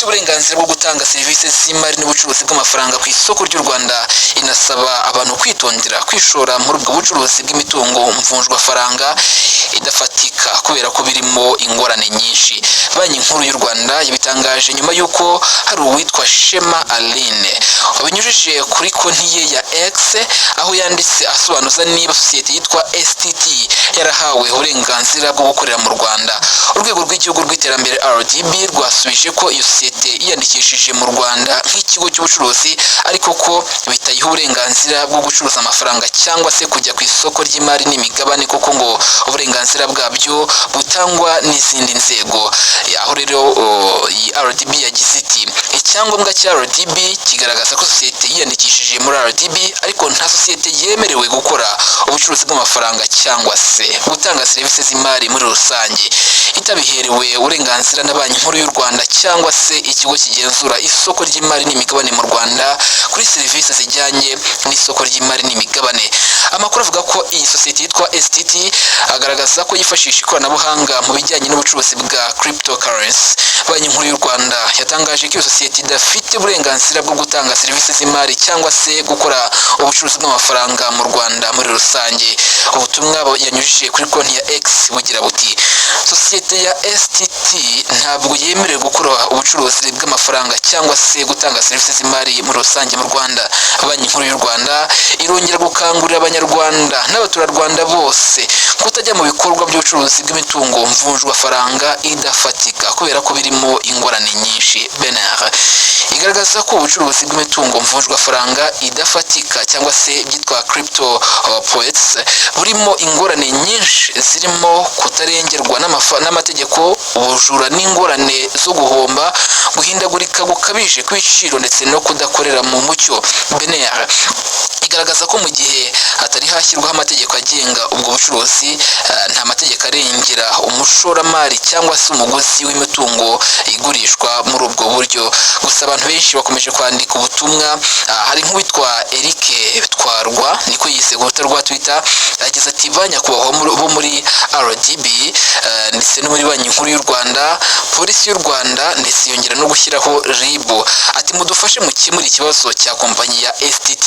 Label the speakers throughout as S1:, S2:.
S1: ifite uburenganzira bwo gutanga serivisi z'imari n'ubucuruzi bw'amafaranga ku isoko ry'u Rwanda inasaba abantu kwitondera kwishora muri ubwo bucuruzi bw'imitungo mvunjwafaranga idafatika kubera ko birimo ingorane nyinshi. Banki Nkuru y'u Rwanda yabitangaje nyuma y'uko hari uwitwa Shema Aline wabinyujije kuri konti ye ya X aho yanditse asobanuza niba sosiyete yitwa STT yarahawe uburenganzira bwo gukorera mu Rwanda. Urwego rw'igihugu rw'iterambere RDB rwasubije ko iyo sosiyete yiyandikishije mu Rwanda nk'ikigo cy'ubucuruzi ariko ko bitayiha uburenganzira bwo gucuruza amafaranga cyangwa se kujya ku isoko ry'imari n'imigabane kuko ngo uburenganzira bwabyo butangwa n'izindi nzego. Aho rero iyi RDB yagize iti icyangombwa cya RDB kigaragaza ko sosiyete yiyandikishije muri RDB ariko nta sosiyete yemerewe gukora ubucuruzi bw'amafaranga cyangwa se gutanga serivisi z'imari muri rusange itabiherewe uburenganzira na Banki Nkuru y'u Rwanda cyangwa se ikigo kigenzura isoko ry'imari n'imigabane mu Rwanda kuri serivisi zijyanye n'isoko ry'imari n'imigabane. Amakuru avuga ko iyi sosiyete yitwa STT agaragaza ko yifashisha ikoranabuhanga mu bijyanye n'ubucuruzi bwa cryptocurrency. Banki Nkuru y'u Rwanda yatangaje ko iyo sosiyete idafite uburenganzira bwo gutanga serivisi z'imari cyangwa se gukora ubucuruzi bw'amafaranga mu Rwanda muri rusange. Ubutumwa yanyujije kuri konti ya X bugira buti sosiyete ya STT ntabwo yemerewe gukora ubucuruzi bw'amafaranga cyangwa se gutanga serivisi z'imari muri rusange mu Rwanda. Banki Nkuru y'u Rwanda irongera gukangurira Abanyarwanda n'abaturarwanda bose kutajya mu bikorwa by'ubucuruzi bw'imitungo mvunjwafaranga idafatika kubera ko birimo ingorane nyinshi. BNR igaragaza ko ubucuruzi bw'imitungo mvunjwafaranga idafatika cyangwa se byitwa crypto poets burimo ingorane nyinshi zirimo kutarengerwa n'amategeko, ubujura n'ingorane zo guhomba, guhindagurika gukabije kw'ibiciro ndetse no kudakorera mu mucyo. BNR igaragaza ko mu gihe hatari hashyirwaho amategeko agenga ubwo bucuruzi nta mategeko arengera umushoramari cyangwa se umuguzi w'imitungo igurishwa muri ubwo buryo. Gusa abantu benshi bakomeje kwandika ubutumwa. Hari nk'uwitwa Eric Twarwa niko yise ku rukuta rwa Twitter yagize ati banyakubahwa bo muri RDB ndetse no muri Banki Nkuru y'u Rwanda, Polisi y'u Rwanda ndetse yongera no gushyiraho RIB ati mudufashe mukemura ikibazo cya kompanyi ya STT.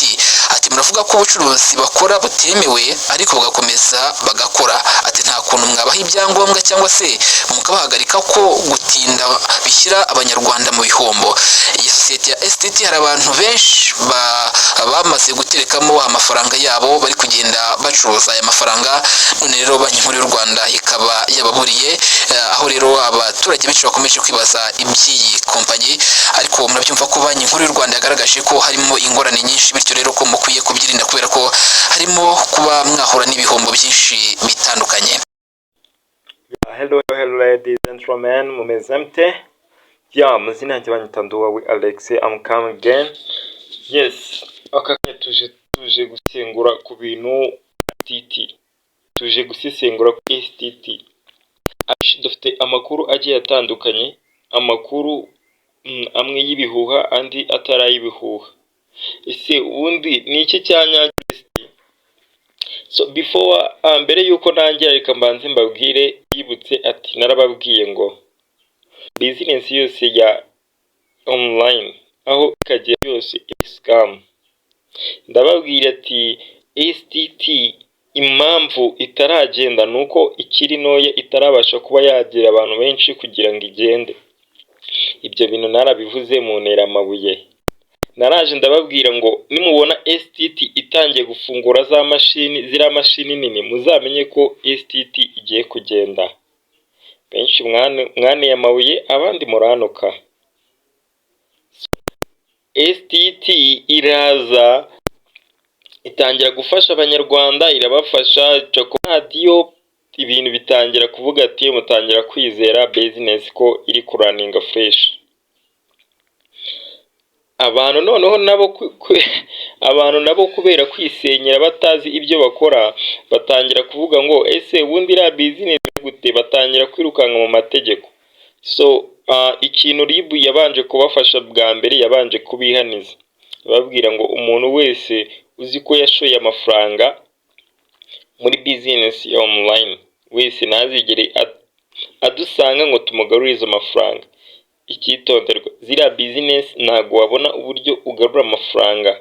S1: Ati muravuga ko ubucuruzi bakora butemewe ariko bagakomeza bagakora. Ati nta kuntu mwabaha ibyangombwa cyangwa se mukabahagarika ko gutinda bishyira Abanyarwanda mu bihombo. Iyi sosiyete ya STT hari abantu benshi bamaze guterekamo amafaranga yabo bari kugenda bacuruza aya mafaranga. None rero Banki Nkuru y'u Rwanda ikaba yababuriye aho rero abaturage benshi bakomeje kwibaza iby'iyi kompanyi ariko murabyumva ko Banki Nkuru y'u Rwanda yagaragaje ko harimo ingorane nyinshi bityo rero ko mukwiye kubyirinda kubera ko harimo kuba mwahura n'ibihombo byinshi bitandukanye.
S2: Hello ladies and gentlemen, mumeze mute? Muzina yanjye banyita Nduwawe Alex, I'm coming again. Yes, akanya tuje gusengura ku bintu STT. Tuje gusesengura ku STT. Abenshi dufite amakuru agiye atandukanye, amakuru amwe y'ibihuha andi atarayibihuha. Ese ubundi ni iki cyanya So before mbere yuko nangira reka mbanze mbabwire yibutse ati narababwiye ngo business yose ya online aho ikagera yose scam. Ndababwira ati STT impamvu itaragenda nuko ikiri noye itarabasha kuba yagira abantu benshi kugira ngo igende. Ibyo bintu narabivuze mu ntera amabuye. Naraje ndababwira ngo nimubona STT itangiye gufungura za mashini nini muzamenye ko STT igiye kugenda. Benshi mwane yamabuye abandi muranuka. STT iraza itangira gufasha Abanyarwanda, irabafasha radio ibintu bitangira kuvuga ati mutangira kwizera business ko iri kuraninga fresh. Abantu noneho nabo kubera kwisenyera batazi ibyo bakora batangira kuvuga ngo ese ubundi ira business gute, batangira kwirukanka mu mategeko. So ikintu RIB yabanje kubafasha bwa mbere yabanje kubihaniza babwira ngo umuntu wese uzi ko yashoye amafaranga muri business ya online wese nazigere adusanga ngo tumugarurize amafaranga. icyitonderwa, ziriya business ntabwo wabona uburyo ugarura amafaranga,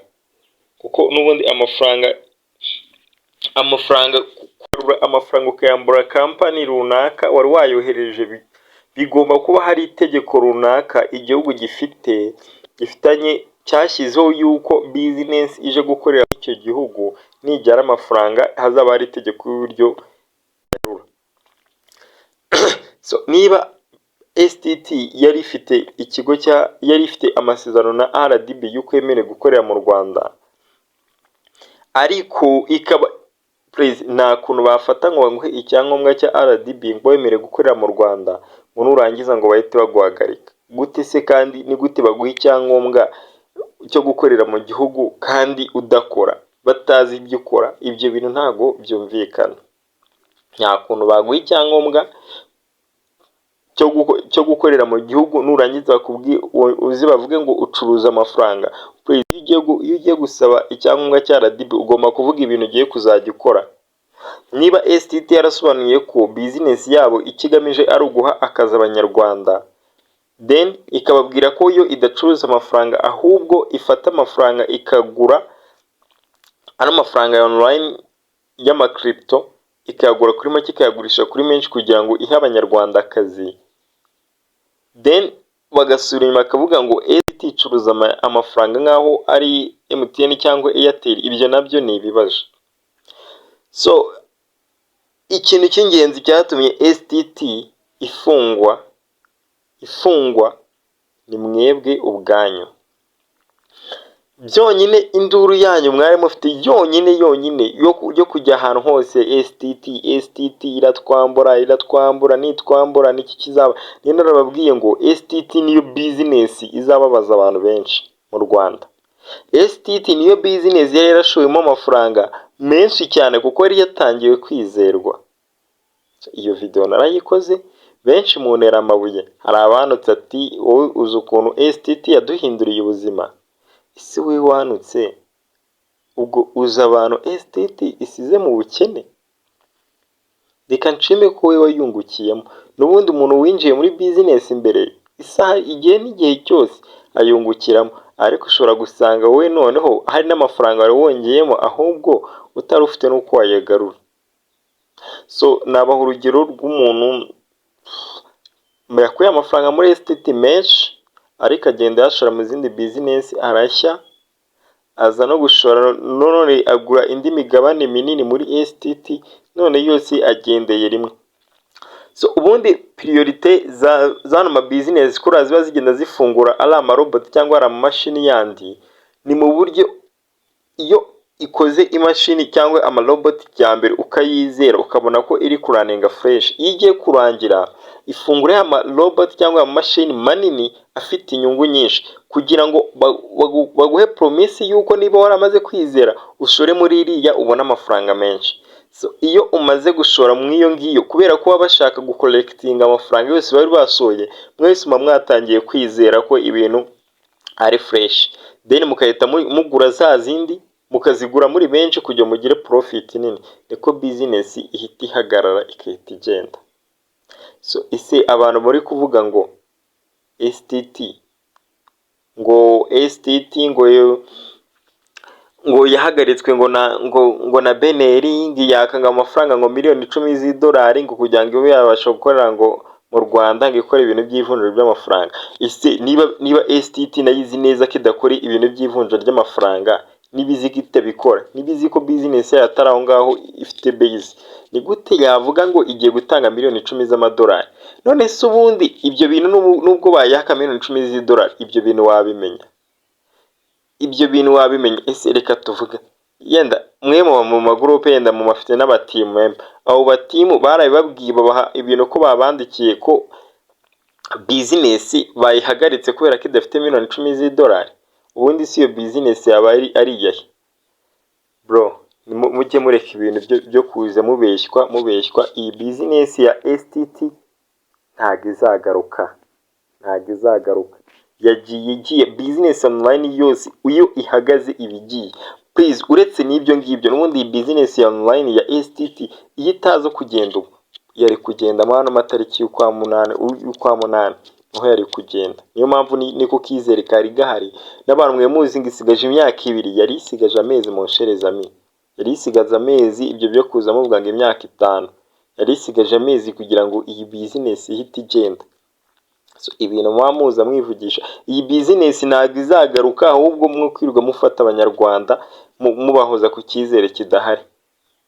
S2: kuko n'ubundi amafaranga ukayambura kampani runaka wari wayohereje, bigomba kuba hari itegeko runaka igihugu gifitanye cyashyizeho yuko business ije gukorera icyo gihugu nijyara amafaranga hazaba hari itegeko y'uburyo yarura. So niba STT yari ifite amasezerano na RDB yuko yemerewe gukorera mu Rwanda, ariko ikaba nta kuntu bafata ngo baguhe icyangombwa cya RDB ngo wemerewe gukorera mu Rwanda ngo nurangiza ngo bahite baguhagarika. Gute se? Kandi ni gute baguha icyangombwa cyo gukorera mu gihugu kandi udakora, batazi ibyo ukora? Ibyo bintu ntago byumvikana. Nta kuntu baguha icyangombwa cyo gukorera mu gihugu nurangiza bavuge ngo ucuruza amafaranga. Iyo ugiye gusaba icyangombwa cya RDB ugomba kuvuga ibintu ugiye kuzajya ukora. Niba STT yarasobanuye ko business yabo ikigamije ari uguha akazi abanyarwanda, then ikababwira ko yo idacuruza amafaranga, ahubwo ifata amafaranga ikagura ari amafaranga ya online y'amakrypto, ikayagura kuri make ikayagurisha kuri menshi kugira ngo ihe abanyarwanda akazi, then bagasura inyuma bakavuga ngo STT icuruza amafaranga nk'aho ari MTN cyangwa Airtel. Ibyo nabyo ni ibibazo. So ikintu cy'ingenzi cyatumye STT ifungwa ni mwebwe ubwanyu. Byonyine induru yanyu mwari mufite yonyine yo kujya ahantu hose STT iratwambura nitwambura niki kizaba. Niyo narababwiye ngo STT niyo business izababaza abantu benshi mu Rwanda. STT niyo business yari yarashoyemo amafaranga menshi cyane kuko yari yatangiwe kwizerwa. Iyo video narayikoze, benshi mu ntera amabuye. Hari abanutse ati wowe uzi ukuntu STT yaduhinduriye ubuzima. Ese we wanutse ubwo uza abantu STT isize mu bukene? Reka nshime ko we wayungukiyemo. N'ubundi umuntu winjiye muri business imbere isaha igihe n'igihe cyose ayungukiramo, ariko ushobora gusanga wowe noneho hari n'amafaranga wari wongeyemo ahubwo utari ufite n'uko wayagarura. So nabaha urugero rw'umuntu yakuye amafaranga muri STT menshi, ariko agenda yashora mu zindi business, arashya, aza no gushora none agura indi migabane minini muri STT, none yose agendeye rimwe. So ubundi priorite zano ma business kuri ziba zigenda zifungura ari amarobot cyangwa ari amamashini yandi, ni mu buryo iyo ikoze imashini cyangwa amarobot cya mbere ukayizera ukabona ko iri kuraninga fresh, iyo igiye kurangira ifungura amarobot cyangwa amamashini manini afite inyungu nyinshi, kugira ngo baguhe promise yuko niba waramaze kwizera ushore muri iriya ubona amafaranga menshi. So iyo umaze gushora mu iyo ngiyo, kubera ko bashaka gucollectinga amafaranga yose bari basoye, mwese mwatangiye kwizera ko ibintu ari fresh, then mukahita mugura za zindi mukazigura muri benshi kugira mugire profit nini, niko business ihita ihagarara ikahita igenda. So ese abantu muri kuvuga ngo STT ngo yahagaritswe ngo na Beneri ngiyakanga amafaranga ngo miliyoni 10 z'idolari ngo kugira ngo ibe yabasha gukorera ngo mu Rwanda ngo ikore ibintu by'ivunjiro by'amafaranga. Ese niba STT nayizi neza ko idakora ibintu by'ivunjiro ry'amafaranga, nibizi ko itabikora, nibizi ko business yatari aho ngaho ifite base, ni gute yavuga ngo igiye gutanga miliyoni 10 z'amadolari? None se ubundi ibyo bintu nubwo bayaka miliyoni 10 z'idolari, ibyo bintu wabimenya? Ese reka tuvuga yenda mwe mu magroupe yenda mu mafite n'abatimu member, abo batimu barabibabwiye babaha ibintu ko babandikiye ko business bayihagaritse kubera ko idafite miliyoni 10 z'idolari. Ubundi si iyo business yaba ari iyahe? Bro, mujye mureka ibintu byo kuza mubeshywa. Iyi business ya STT ntago izagaruka. Yagiye business online yose uyo ihagaze ibigiye. Please, uretse n'ibyo ngibyo, n'ubundi iyi business ya online ya STT iyo itazo kugenda ubu yari kugenda amano matariki y'ukwa munane aho yari kugenda. Niyo mpamvu niko kizere kari gahari n'abantu mwe muzi ngo isigaje imyaka 2, yari isigaje amezi mu nsherezami, yari isigaje amezi ibyo byo kuza muvuga ngo imyaka 5, yari isigaje amezi kugira ngo iyi business ihite igenda. So ibintu mwamuza mwivugisha iyi business ntabwo izagaruka, ahubwo mwe kwirirwa mufata abanyarwanda mubahoza ku kizere kidahari.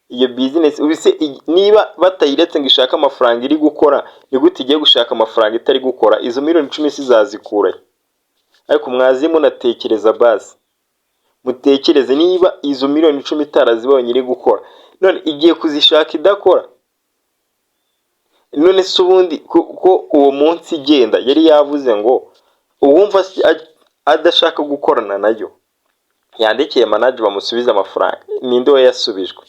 S2: Iyo business ubise niba batayiretse ngo ishaka amafaranga iri gukora, ni gute igiye gushaka amafaranga itari gukora? Izo miliyoni 10 sizazikura. Ariko mwazi munatekereza basi, mutekereze niba izo miliyoni 10 itarazibonye iri gukora, none igiye kuzishaka idakora. None se ubundi ko uwo munsi igenda yari yavuze ngo uwumva adashaka gukorana nayo yandikeye manager bamusubiza amafaranga, ninde we yasubijwe?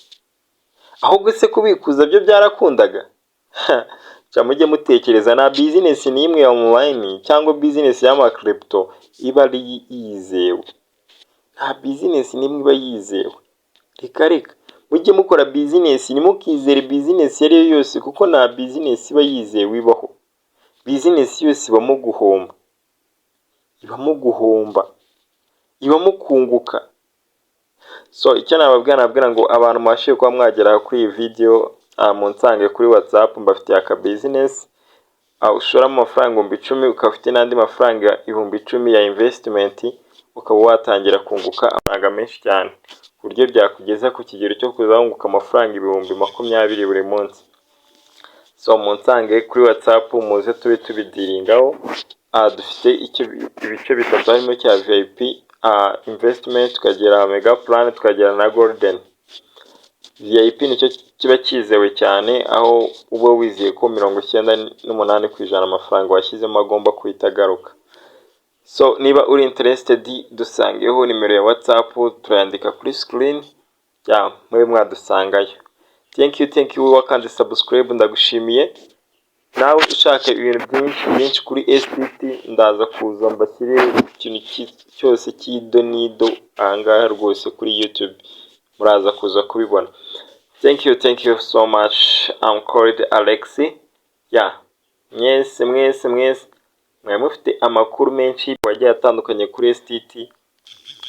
S2: Ahubwo se kubikuza byo byarakundaga. Mujye mutekereza, na business nimwe ya online cyangwa business y'ama crypto iba ari yizewe, nta business nimwe iba yizewe. Reka mujye mukora business, nimukizere business yari yo yose, kuko nta business iba yizewe ibaho. Business yose ibamo guhomba, ibamo kunguka. So icyo nababwira ngo abantu mwashiye kuba mwagera kuri iyi video, munsange kuri WhatsApp, mbafitiye aka business ushoramo amafaranga 10,000 ukafite n'andi mafaranga 10,000 ya investment, ukaba watangira kunguka amafaranga menshi cyane ku buryo byakugeza ku kigero cyo kuzunguka amafaranga 20,000 buri munsi. So munsange kuri WhatsApp muze tube tubidiringaho. Dufite ibice bitatu harimo cya VIP, investment, tukagera mega plan, tukagera na golden. VIP nicyo kiba kizewe cyane, aho uba wizeye ko 98% amafaranga washyizemo agomba kuhita agaruka. So niba uri interested, dusangeho nimero ya WhatsApp turayandika kuri screen, mwe mwadusangayo. Thank you wakandi subscribe, ndagushimiye. Nawe ushaka ibintu byinshi kuri STT, ndaza kuza mbashyire ikintu cyose cy'idonido ahangaha rwose kuri YouTube, muraza kuza kubibona. Thank you so much. I'm called Alex. Mwese mwe mufite amakuru menshi wagiye atandukanye kuri STT,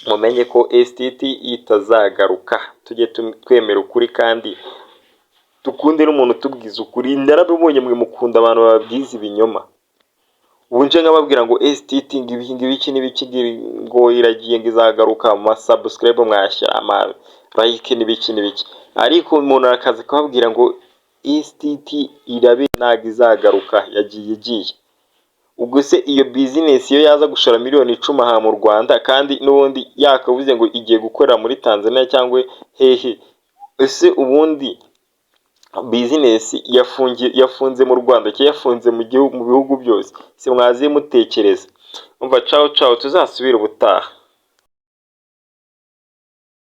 S2: mumenye ko STT itazagaruka. Tujye twemera ukuri kandi tukunde n'umuntu tubwiza ukuri. Narabibonye mwe mukunda abantu bababwiza ibinyoma. Ubu nje nkababwira ngo STT ngibiki n'ibiki ngo iragiye ngo izagaruka, mu subscribe mwashyira, ama like n'ibiki, ariko umuntu arakaza kubabwira ngo STT irabe ntago izagaruka, yagiye. Ubwo se iyo business iyo yaza gushora miliyoni 10 aha mu Rwanda, kandi n'ubundi yakavuze ngo igiye gukorera muri Tanzania cyangwa hehe, ese ubundi business yafunze mu Rwanda cyo yafunze mu bihugu byose? Si mwaziye mutekereza. Umva, ciao tuzasubira ubutaha.